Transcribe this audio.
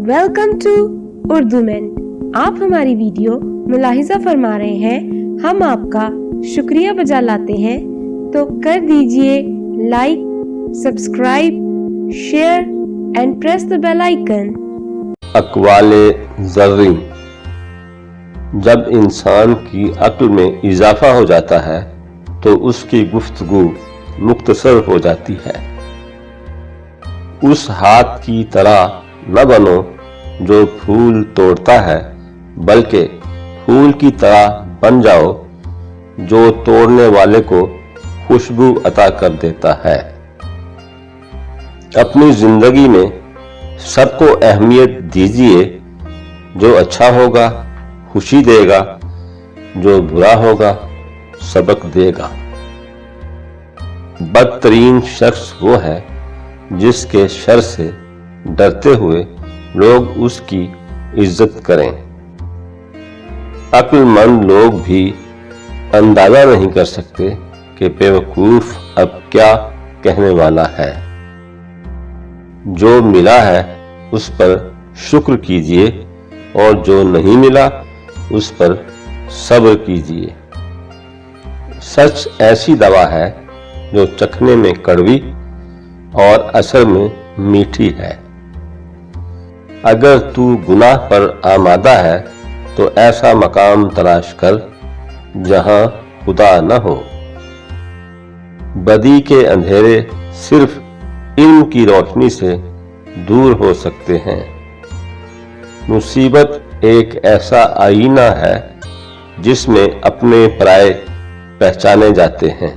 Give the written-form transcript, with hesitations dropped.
Welcome to Urdu مین. آپ ہماری video ملاحظہ فرما رہے ہیں, ہم آپ کا شکریہ بجا لاتے ہیں, تو کر دیجئے like, subscribe, share and press the bell icon. اقوال زرعی. جب انسان کی عقل میں اضافہ ہو جاتا ہے تو اس کی گفتگو مختصر ہو جاتی ہے. اس ہاتھ کی طرح نہ بنو جو پھول توڑتا ہے, بلکہ پھول کی طرح بن جاؤ جو توڑنے والے کو خوشبو عطا کر دیتا ہے. اپنی زندگی میں سب کو اہمیت دیجیے. جو اچھا ہوگا خوشی دے گا, جو برا ہوگا سبق دے گا. بدترین شخص وہ ہے جس کے شر سے ڈرتے ہوئے لوگ اس کی عزت کریں. عقل مند لوگ بھی اندازہ نہیں کر سکتے کہ بیوقوف اب کیا کہنے والا ہے. جو ملا ہے اس پر شکر کیجیے اور جو نہیں ملا اس پر صبر کیجیے. سچ ایسی دوا ہے جو چکھنے میں کڑوی اور اثر میں میٹھی ہے. اگر تو گناہ پر آمادہ ہے تو ایسا مقام تلاش کر جہاں خدا نہ ہو. بدی کے اندھیرے صرف علم کی روشنی سے دور ہو سکتے ہیں. مصیبت ایک ایسا آئینہ ہے جس میں اپنے پرائے پہچانے جاتے ہیں.